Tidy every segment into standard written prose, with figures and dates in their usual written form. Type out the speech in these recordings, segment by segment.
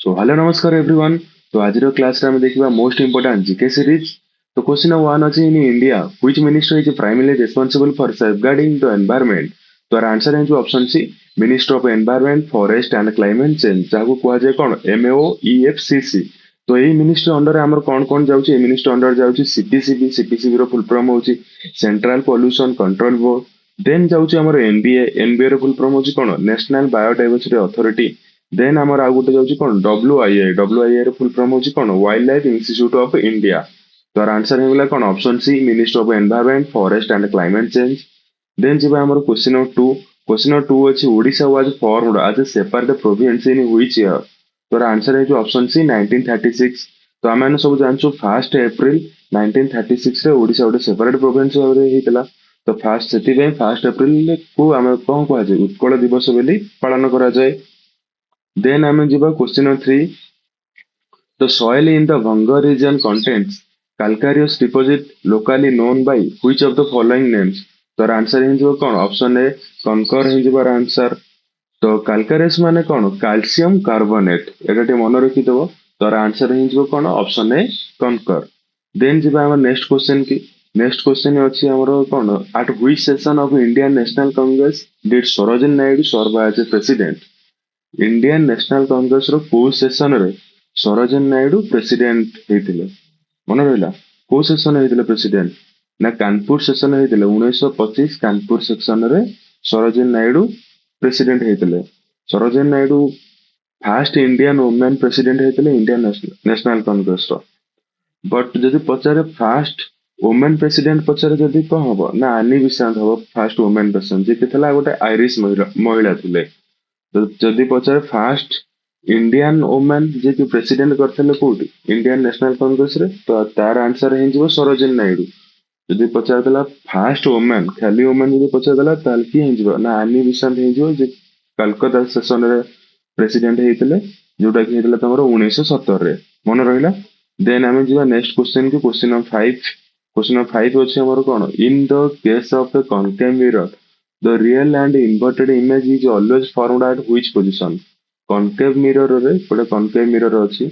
So hello नमस्कार everyone. तो आज क्लास रे हम देखिबा मोस्ट इंपोर्टेंट जीके सीरीज। तो क्वेश्चन नंबर 1 अछि in India which minister is primarily responsible for safeguarding the environment. तो आंसर है जो option C minister of environment forest and climate change जाको कुआ जाय कोन एमओईएफसीसी। तो एई मिनिस्टर अंडर हमर कोन कोन जाउची। ए मिनिस्टर अंडर जाउची सीपीसीबी रो फुल फॉर्म होची central pollution control board. Then जाउची हमर एनबीए रो फुल फॉर्म होची कोन नेशनल बायोडायवर्सिटी अथॉरिटी। देन आमर आउ गोटे जाउची कोन डब्ल्यूआईआई रो फुल फॉर्म होची कोन wildlife institute of India. तो आंसर हेगला कोन option C minister of environment forest and climate change. Then जिबा हमर क्वेश्चन नंबर 2। क्वेश्चन नंबर 2 अछि Odisha was formed as a separate province in which year. तो answer है जो ऑप्शन सी 1936। तो आमे सब जानछु 1 अप्रैल 1936 रे ओडिशा गोटे सेपरेट प्रोविंस भाबरे हेतला। तो फर्स्ट सेति 1 अप्रैल को आमे कोन कहै छै उत्कल दिवस बोली पालन करा जाय। देन आमे जिबा question number 3। The soil in the Vangar region contains calcareous deposit locally known by which of the following names? तो आंसर हिंजिबो कोन ऑप्शन ए कंकर हिंजिबार आंसर। तो calcareous माने कोन कैल्शियम कार्बोनेट एटाटी मन रखि दबो। तो आंसर हिंजिबो कोन ऑप्शन ए कंकर। Then जिबा हमर नेक्स्ट क्वेश्चन की। नेक्स्ट क्वेश्चन अछि हमर कोन at which session of Indian National Congress did Sarojini Naidu serve as a president. Indian National Congress रो को सेशन रे सरोजिनी नायडू प्रेसिडेंट हेतिले मन रहला। को सेशन हेतिले प्रेसिडेंट ना कानपुर सेशन हेतिले 1925 कानपुर सेक्शन रे सरोजिनी नायडू प्रेसिडेंट हेतिले। Sarojini Naidu first Indian women president हेतिले इंडियन नेशनल कांग्रेस रो। बट जदि पचारे फर्स्ट वुमेन प्रेसिडेंट पचारे जदि को हबो ना आनी बिसांत हबो फर्स्ट वुमेन प्रेसिडेंट जे केतला गोटे आयरिश महिला थिले। तो जदि पचारे फर्स्ट इंडियन वुमेन जे कि प्रेसिडेंट करथिले कोठी इंडियन नेशनल कांग्रेस रे तो तार आंसर हे जिवो सरोजिनी नायडू। जदि पचारतला फर्स्ट वुमेन खाली वुमेन जदि पचारतला ताल की हे जिवो ना आनी बिसांत हे जिवो जे कलकत्ता सेशन रे प्रेसिडेंट हेतिले जोटा कि हेतिले तमरो 1917 रे मन रहिला। देन आमे जिवा नेक्स्ट क्वेश्चन की क्वेश्चन नंबर 5। क्वेश्चन नंबर 5 अछि हमर कोन in the case of the concave mirror the real and inverted image is always formed at which position. Concave mirror रे गोटे कॉन्केव मिरर अछि।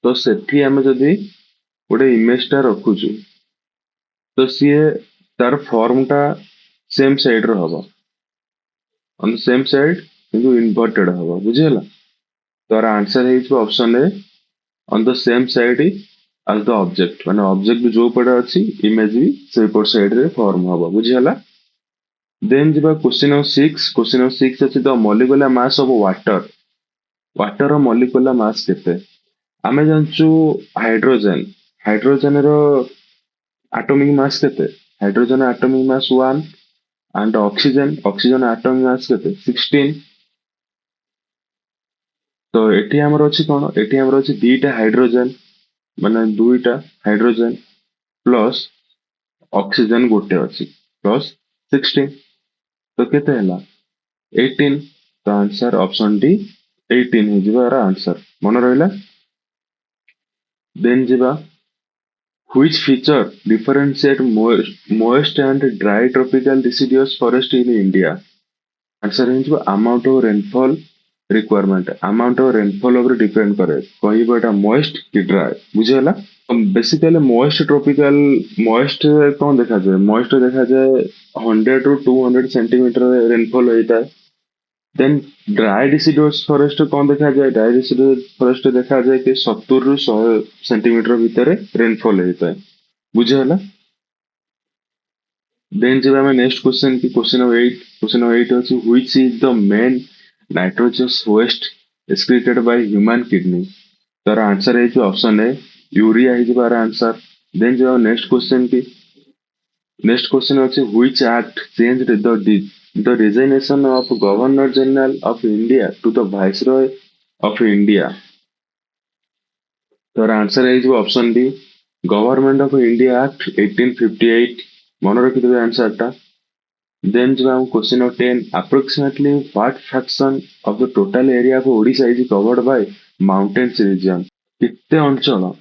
तो सेठी आमे जदि गोटे इमेज टा रखुछु तो सीए तार फॉर्म टा सेम साइड रो हबो ऑन सेम साइड किंतु इन्वर्टेड हबो बुझियला। तो आंसर हे option A on the same side as the object माने ऑब्जेक्ट जो पड़े अछि इमेज भी से पर साइड रे फॉर्म हबो बुझियला। देन जिबा क्वेश्चन नंबर 6। क्वेश्चन नंबर 6 अछि the molecular mass of water. Water रो मॉलिक्यूलर मास केते आमे जानचु हाइड्रोजन। हाइड्रोजन रो एटॉमिक मास केते hydrogen atomic mass 1 and oxygen atomic mass केते 16। तो एठी हमर अछि कोन एठी हमर अछि दीटा हाइड्रोजन माने दुईटा हाइड्रोजन प्लस ऑक्सीजन गोटे अछि प्लस 16 तो केते हला 18। तो आंसर ऑप्शन डी 18 हे जिबार आंसर मन रहिला। देन जिबा which feature differentiate moist and dry tropical deciduous forest in India। Answer है जो amount of rainfall requirement amount of rainfall over depend करे कहिबा एटा moist कि dry बुझियला। बेसिकली moist tropical moist कौन देखा जाए moist देखा जाए 100 to 200 सेंटीमीटर रेनफॉल होता है। देन ड्राई डिसिडुअस फॉरेस्ट कौन देखा जाए ड्राई डिसिडुअस फॉरेस्ट देखा जाए कि 70 रु 100 सेंटीमीटर भीतर रेनफॉल होता है बुझियला। देन जब हमें नेक्स्ट क्वेश्चन की क्वेश्चन नंबर 8। क्वेश्चन नंबर 8 होची which is the main nitrogenous waste excreted by human kidney. तर आंसर है जो ऑप्शन है यूरिया है जो आंसर। देन जो नेक्स्ट क्वेश्चन की नेक्स्ट क्वेश्चन होची which act changed the designation of governor general of India to the viceroy of India. तर आंसर है जो option D Government of India Act 1858 मन रखिदेबे आंसर टा। देन जो हम question number 10 approximately what fraction of the total area of Odisha is covered by mountains region। कितने अंचल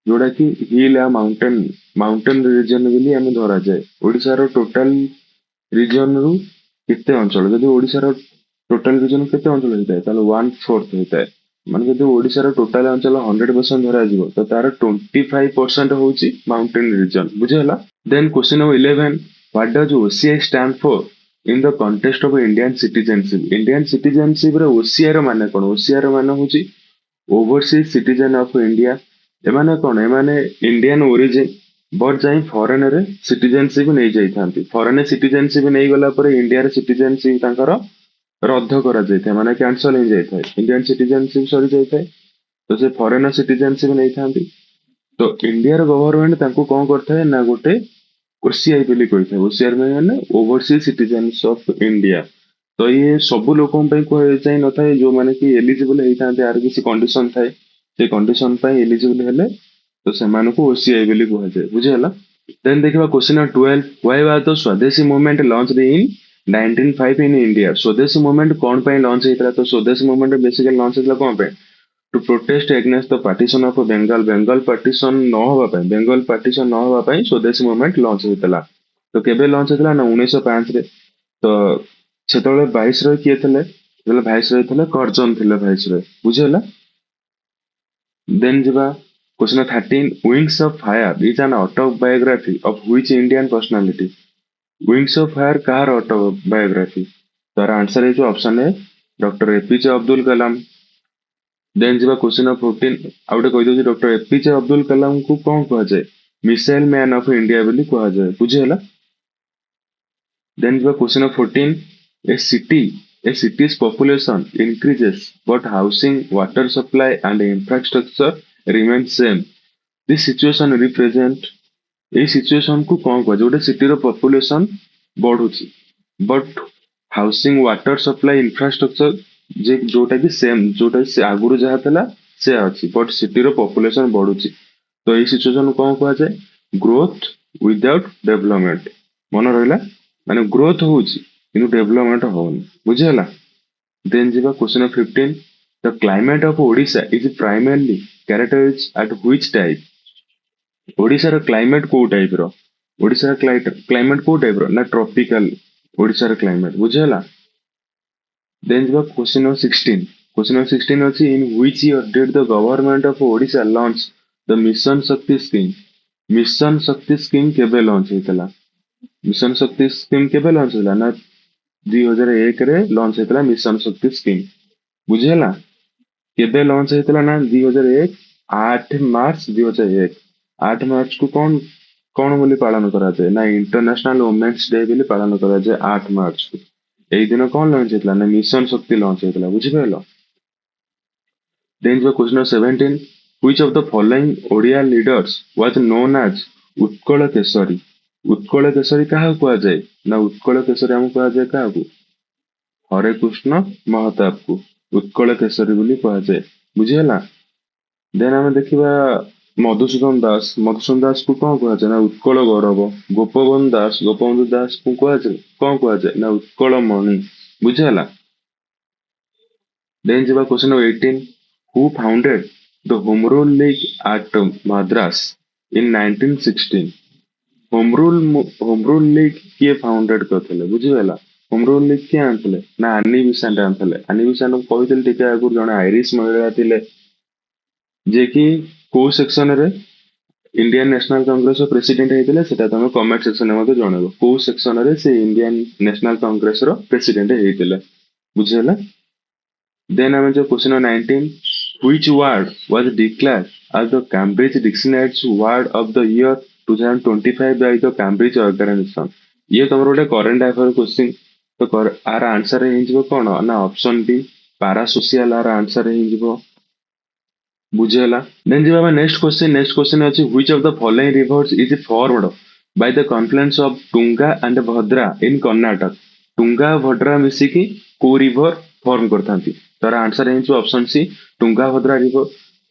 जोड़ा कि हिल या माउंटेन रीजन बोली हमें धरा जाए ओडिसा रो टोटल रीजन रु कितने अंचल जदि ओडिसा रो टोटल रीजन केते अंचल होता है ताले 1/4 होता है ମାନେ ଯଦି ଓଡ଼ିଶାର ଟୋଟାଲ ଅଞ୍ଚଳ 100% ଧରାଯିବ ତ ତାର 25% ହଉଛି ମାଉଣ୍ଟେନ ରିଜନ ବୁଝିହେଲା। Then question number 11 what does OCI stand for in the context of Indian citizenship. Indian citizenship ରେ ଓସିଆଇ ର ମାନେ କଣ? ଓସିଆଇ ର ମାନେ ହଉଛି ଓଭରସିଜ ସିଟିଜେନ ଅଫ ଇଣ୍ଡିଆ। ଏମାନେ କଣ? ଏମାନେ ଇଣ୍ଡିଆନ ଓରିଜିନ ବଟ୍ ଯାଇ ଫରେନ ରେ ସିଟିଜେନସିପ ନେଇଯାଇଥାନ୍ତି। ଫରେନ ସିଟିଜେନସିପ ନେଇଗଲା ପରେ ଇଣ୍ଡିଆର ସିଟିଜେନସିପ ତାଙ୍କର ରଦ୍ଦ କରାଯାଇଥାଏ, ମାନେ କ୍ୟାନସଲ ହେଇଯାଇଥାଏ। ଇଣ୍ଡିଆନ ସିଟିଜେନସିପ ସରିଯାଇଥାଏ, ତ ସେ ଫରେନ ସିଟିଜେନସିପ ନେଇଥାନ୍ତି। ତ ଇଣ୍ଡିଆର ଗଭର୍ଣମେଣ୍ଟ ତାଙ୍କୁ କଣ କରିଥାଏ ନା ଗୋଟେ ଓସିଆଇ ବୋଲି କହିଥାଏ। ଓସିଆଇ ମାନେ ଓଭରସିଜ ସିଟିଜେନ୍ସ ଅଫ ଇଣ୍ଡିଆ। ତ ଇଏ ସବୁ ଲୋକଙ୍କ ପାଇଁ କୁହାଯାଇ ନଥାଏ, ଯୋଉମାନେ କି ଏଲିଜିବଲ ହେଇଥାନ୍ତି, ଆର କିଛି କଣ୍ଡିସନ ଥାଏ, ସେ କଣ୍ଡିସନ ପାଇଁ ଏଲିଜିବଲ ହେଲେ ତ ସେମାନଙ୍କୁ ଓସିଆଇ ବୋଲି କୁହାଯାଏ ବୁଝିହେଲା। ଦେନ୍ ଦେଖିବା question 12 why was the Swadeshi movement launch in 1905 in India. Swadeshi movement କଣ ପାଇଁ ଲଞ୍ଚ ହେଇଥିଲା? ତ ସ୍ୱଦେଶୀ ମୁଭମେଣ୍ଟ ବେସିକାଲି ଲଞ୍ଚ ହେଇଥିଲା କଣ ପାଇଁ? To protest against the partition of Bengal. Bengal partition ନ ହବା ପାଇଁ, ବେଙ୍ଗଲ ପାର୍ଟିସନ ନ ହବା ପାଇଁ ସ୍ୱଦେଶୀ ମୁଭମେଣ୍ଟ ଲଞ୍ଚ ହେଇଥିଲା। ତ କେବେ ଲଞ୍ଚ ହେଇଥିଲା ନା 1905 ରେ। ତ ସେତେବେଳେ ଭାଇସରୟ କିଏ ଥିଲେ? ସେତେବେଳେ ଭାଇସରୟ ଥିଲେ କର୍ଜନ ଥିଲେ ଭାଇସରୟ ବୁଝିହେଲା। ଦେନ୍ ଯିବା question 13 wings of fire is an autobiography of which Indian personality. Wings of fire କାହାର ଅଟୋବାୟୋଗ୍ରାଫି? ତାର ଆନ୍ସର ହେଇଯିବ option A doctor APJ Abdul Kalam. Then ଯିବା କ୍ୱେଶ୍ଚନ 14 ଆଉ ଗୋଟେ କହିଦଉଛି, ଡକ୍ଟର ଏପିଜେ ଅବଦୁଲ କଲାମଙ୍କୁ କଣ କୁହାଯାଏ? ମିସାଇଲ ମ୍ୟାନ ଅଫ ଇଣ୍ଡିଆ ବୋଲି କୁହାଯାଏ ବୁଝିହେଲା। ଦେନ୍ ଯିବା question 14 a city's population increases but housing, water supply and infrastructure remain same. This situation represent, ଏଇ ସିଚୁଏସନ କୁ କଣ କୁହାଯାଏ? ଗୋଟେ ସିଟିର ପପୁଲେସନ ବଢୁଛି but housing, water supply, infrastructure ଯେ ଯୋଉଟା କି ସେମ୍, ଯୋଉଟା କି ଆଗରୁ ଯାହା ଥିଲା ସେ ଅଛି, ବଟ୍ ସିଟିର ପପୁଲେସନ ବଢୁଛି। ତ ଏଇ ସିଚୁଏସନ କଣ କୁହାଯାଏ? Growth without development. ମନେ ରହିଲା, ମାନେ ଗ୍ରୋଥ ହଉଛି କିନ୍ତୁ ଡେଭଲପମେଣ୍ଟ ହଉନି ବୁଝିହେଲା। ଦେନ୍ ଯିବା question 15 the climate of Odisha is primarily characterise at which type. ଓଡିଶାର କ୍ଲାଇମେଟ କୋଉ ଟାଇପ ର? ଓଡିଶାର କ୍ଲାଇମେଟ କୋଉ ଟାଇପ ର? ନା ଟ୍ରପିକାଲ ଓଡିଶାର କ୍ଲାଇମେଟ ବୁଝିହେଲା। ଦେନ୍ ଯିବା କ୍ୱେଶ୍ଚନ 16। କ୍ୱେଶ୍ଚନ 16 ଅଛି in which year did the government of Odisha launch the mission Shakti scheme. Mission Shakti scheme କେବେ ଲଞ୍ଚ ହେଇଥିଲା? ମିଶନ ଶକ୍ତି ସ୍କିମ୍ କେବେ ଲଞ୍ଚ ହେଇଥିଲା? ନା 2001 ରେ ଲଞ୍ଚ ହେଇଥିଲା ମିଶନ ଶକ୍ତି ସ୍କିମ୍ ବୁଝିହେଲା। କେବେ ଲଞ୍ଚ ହେଇଥିଲା? ନା 2001 8 ମାର୍ଚ୍ଚ 2001। 8 ମାର୍ଚ୍ଚ କୁ କଣ କଣ ବୋଲି ପାଳନ କରାଯାଏ? ନା ଇଣ୍ଟରନ୍ୟାସନାଲ ଓମେନ୍ସ ଡେ ବୋଲି ପାଳନ କରାଯାଏ 8 ମାର୍ଚ୍ଚ କୁ। ଏଇ ଦିନ କଣ ଲଞ୍ଚ ହେଇଥିଲା? ନା ମିଶନ ଶକ୍ତି ଲଞ୍ଚ ହେଇଥିଲା ବୁଝିପାରିଲ। ଦେନ୍ ଯିବା question 17 which of the following Odia leaders was known as Utkal Keshari. Utkal Keshari କାହାକୁ କୁହାଯାଏ? ନା ଉତ୍କଳ କେଶରୀ ଆମକୁ କୁହାଯାଏ କାହାକୁ? ହରେ କୃଷ୍ଣ ମହତାବକୁ ଉତ୍କଳ କେଶରୀ ବୋଲି କୁହାଯାଏ ବୁଝିହେଲା। ଦେନ୍ ଆମେ ଦେଖିବା ମଧୁସୂଦନ ଦାସ। ମଧୁସୂଦନ ଦାସକୁ କଣ କୁହାଯାଏ? ନା ଉତ୍କଳ ଗୌରବ। ଗୋପବନ୍ଧୁ ଦାସକୁ କୁହାଯାଏ କଣ କୁହାଯାଏ? ନା ଉତ୍କଳ ମଣି ବୁଝିହେଲା। ଦେନ୍ ଯିବା question 18 who founded the home rule league at Madras in 1916। Home rule league କିଏ ଫାଉଣ୍ଡେଡ କରିଥିଲେ ବୁଝିହେଲା। ହୋମ ରୁଲ ଲିଗ କିଏ ଆଣିଥିଲେ? ନା ଆନି ବିସାଣ୍ଟ ଆଣିଥିଲେ। ଆନି ବିସାଣ୍ଟ କହିଥିଲି ଟିକେ ଆଗରୁ, ଜଣେ ଆଇରିଶ ମହିଳା ଥିଲେ ଯିଏକି କୋଉ ସେକ୍ସନ ରେ ଇଣ୍ଡିଆନ ନ୍ୟାସନାଲ କଂଗ୍ରେସ ର ପ୍ରେସିଡେଣ୍ଟ ହେଇଥିଲେ, ସେଟା ତମେ କମେଣ୍ଟ ସେକ୍ସନରେ ମତେ ଜଣେଇବ କୋଉ ସେକ୍ସନ ରେ ସେ ଇଣ୍ଡିଆନ ନ୍ୟାସନାଲ କଂଗ୍ରେସ ର ପ୍ରେସିଡେଣ୍ଟ ହେଇଥିଲେ ବୁଝିହେଲା। ଦେନ୍ ଆମେ ଯୋଉ question 19 which word was declared as the Cambridge Dictionary's word of the year 2025 by the Cambridge Organization। ଇଏ ତମର ଗୋଟେ କରେଣ୍ଟ ଆଫେୟାର କ୍ୱେଶ୍ଚିନ୍। ତ ଆର ଆନ୍ସର ହେଇଯିବ କଣ? ନା ଅପସନ ବି ପାରାସୋସିଆଲ ଆର ଆନ୍ସର ହେଇଯିବ ବୁଝିହେଲା। ଦେନ୍ ଯିବା ଆମେ ନେକ୍ସଟ କ୍ୱେଶ୍ଚିନ୍। ନେକ୍ସଟ କ୍ୱେଶ୍ଚିନ୍ ଅଛି which of the following rivers is formed by the confluence of Tunga and Bhadra in Karnataka. Tunga ଆଉ ଭଦ୍ରା ମିଶିକି କୋଉ ରିଭର ଫର୍ମ କରିଥାନ୍ତି? ତାର ଆନ୍ସର ହେଇଯିବ option C ଟୁଙ୍ଗା Vadra river.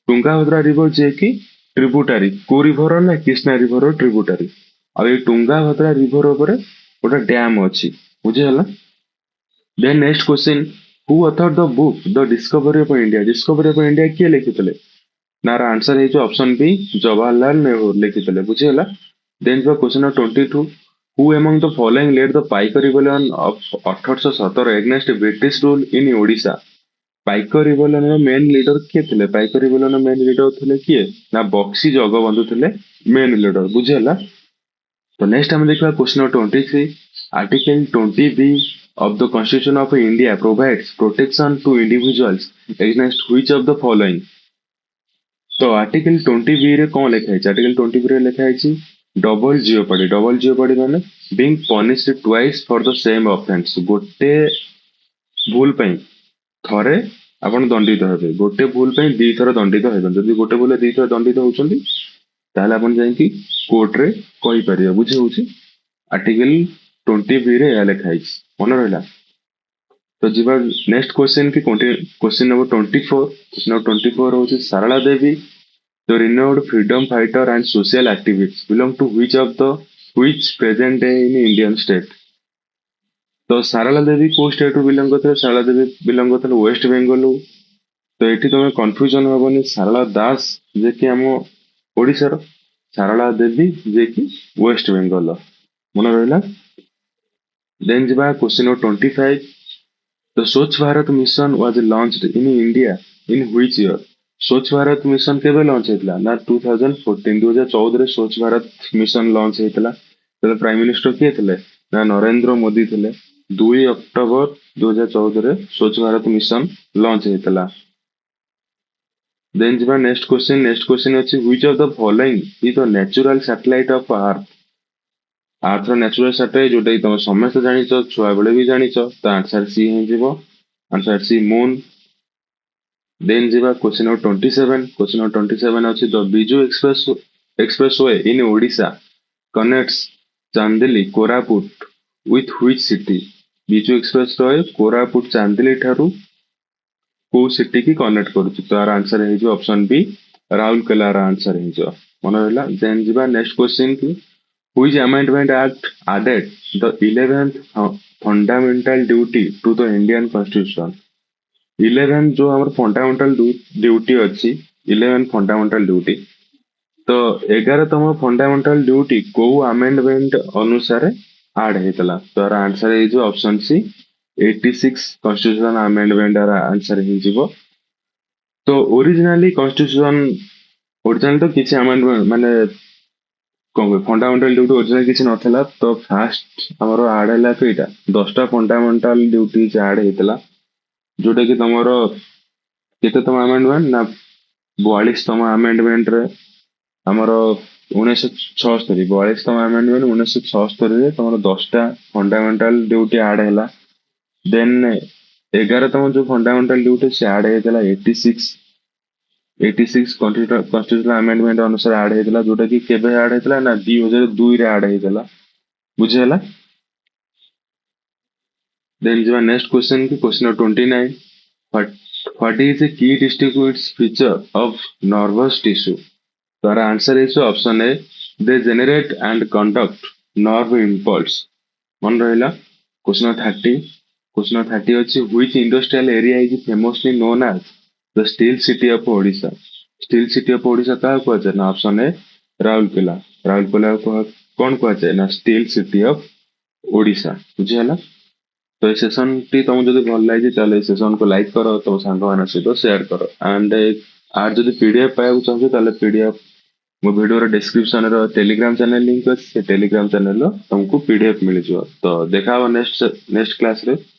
ଟୁଙ୍ଗା Vadra river ଯିଏକି ଟ୍ରିବ୍ୟୁଟାରି କୋଉ ରିଭର? ନା କୃଷ୍ଣା ରିଭର ଟ୍ରିବ୍ୟୁଟାରି। ଆଉ ଏଇ ଟୁଙ୍ଗା ଭଦ୍ରା ରିଭର ଉପରେ ଗୋଟେ ଡ୍ୟାମ ଅଛି ବୁଝିହେଲା। Then next question who author the book the discovery of India. Discovery of India କିଏ ଲେଖିଥିଲେ? ନା ର ଆନ୍ସର ହେଇଯିବ ଅପସନ ବି ଜବାହରଲାଲ ନେହେରୁ ଲେଖିଥିଲେ ବୁଝିହେଲା। ଦେନ୍ ଯିବା question 22 who among the following led the Paika rebellion of 1817 against British rule in Odisha. Paika ରିବଲନର ମେନ୍ ଲିଡର କିଏ ଥିଲେ? ପାଇକ ରିବଲନର ମେନ୍ ଲିଡର ଥିଲେ କିଏ? ନା ବକ୍ସି ଜଗବନ୍ଧୁ ଥିଲେ ମେନ୍ ଲିଡର। ବୁଝିହେଲା? ତ ନେକ୍ସଟ ଆମେ ଦେଖିବା question number 23। Article 20B of the Constitution of India provides protection to individuals against which of the following? तो आर्टिकल 20B रे कौन लिखा है? आर्टिकल 20B रे लिखा है डबल जियोपडी। डबल जियोपडी माने being punished twice for the same offense। गोटे भूल ପାଇଁ ଥରେ ଆପଣ ଦଣ୍ଡିତ ହେବେ, ଗୋଟେ ଭୁଲ ପାଇଁ ଦିଥର ଦଣ୍ଡିତ ହେବେ। ଯଦି ଗୋଟେ ଭୁଲ ଦିଥର ଦଣ୍ଡିତ ହଉଛନ୍ତି ତାହେଲେ ଆପଣ ଯାଇକି କୋର୍ଟରେ କହିପାରିବେ। ବୁଝି ହଉଛି? ଆର୍ଟିକଲ 20B ରେ ଏହା ଲେଖା ହେଇଛି, ମନେ ରହିଲା? तो जीवा नेक्स्ट क्वेश्चन की क्वेश्चन नंबर 24। क्वेश्चन नंबर 24 होची Sarala Devi the renowned freedom fighter and social activist belong to which present day in Indian state? तो सारला देवी को स्टेट रू बिलोंग करते? सारला देवी बिलोंग करते वेस्ट बेंगल। तो ये तुम कन्फ्यूजन हेनी सारला दास जे कि आम ओडिशार, सारला देवी जे कि वेस्ट बेंगल, मन रहा? देन जीवा question number 25। The Swachh Bharat mission was launched in India in which year? स्वच्छ भारत मिशन केबे लॉन्च हेतला? ना 2014 2014 रे स्वच्छ भारत मिशन लॉन्च हेतला। तो प्राइम मिनिस्टर किए थे? ना नरेंद्र मोदी थे। 2 अक्टोबर 2014 रे स्वच्छ भारत मिशन लॉन्च हेतला। देन जिबा नेक्स्ट क्वेश्चन। नेक्स्ट क्वेश्चन अछि which of the following is the natural satellite of earth? Earth रो नेचुरल सैटेलाइट जोटा तुम समस्त जानिछ, छुआ बेले भी जानिछ। तो आंसर सी हे जिवो, आंसर सी मून। देन जीवा क्वेश्चन नंबर 27। क्वेश्चन नंबर 27 अछि the Biju expressway in Odisha connects Chandili Koraput with which city? Biju expressway Koraput Chandili ठारू को सिटी की कनेक्ट करूची? तो यार आंसर हे जो ऑप्शन बी राउरकेला रा आंसर हे जो, मन रहला? देन जीवा नेक्स्ट क्वेश्चन की which amendment act added the 11th fundamental duty to the Indian constitution? 11 जो हमारे फंडामेंटल ड्यूटी अच्छी, 11 फंडामेंटल ड्यूटी, तो 11तम फंडामेंटल ड्यूटी को अमेंडमेंट अनुसार ऐड हेतला? तो यार आंसर है जो option C 86 constitution amendment answer है जीवो। तो ओरिजिनली कॉन्स्टिट्यूशन ओरिजिनल तो किसी अमेंडमेंट माने कौन फंडामेंटल ड्यूटी ओरिजिनल किसी नथला। तो फास्ट हमरो ऐड हैला कईटा 10टा फंडामेंटल ड्यूटी ऐड हेतला, जोटा कि तुमर केतम आमेंडमेंट ना 42तम आमेंडमेंट रे हमर 1976 42तम आमेंडमेंट 1976 रे तुमर 10टा फंडामेंटल ड्यूटी ऐड हैला। देन 11तम जो फंडामेंटल ड्यूटी से ऐड हेतला 86 कॉन्स्टिट्यूशनल अमेंडमेंट अनुसार ऐड हेतला, जोटा कि केबे ऐड हेतला ना 2002 रे ऐड हेतला। बुझेला? देन जो नेक्स्ट क्वेश्चन की question number 29। What is the key distinguished feature of nervous tissue? तो our answer is option A, they generate and conduct nerve impulse। मन रहिला? क्वेश्चन 30। क्वेश्चन 30 अछि which industrial area is famously known as the steel city of Odisha? Steel city of Odisha का कहते ना option A Rourkela. Rourkela को कौन कहते ना स्टील सिटी ऑफ ओडिशा। बुझिहला? तो ये सेशन टी तुमको जब भल लगे ताले सेशन को लाइक करो, तुम सांग मान सहित शेयर करो। एंड आर जब पीडीएफ पाइबा चाहूँ ताले पीडीएफ मो वीडियो डिस्क्रिप्शन रो टेलीग्राम चैनल लिंक अच्छे, टेलीग्राम चैनल तुमको पीडीएफ मिल जाओ। तो देखा नेक्स्ट क्लास रे।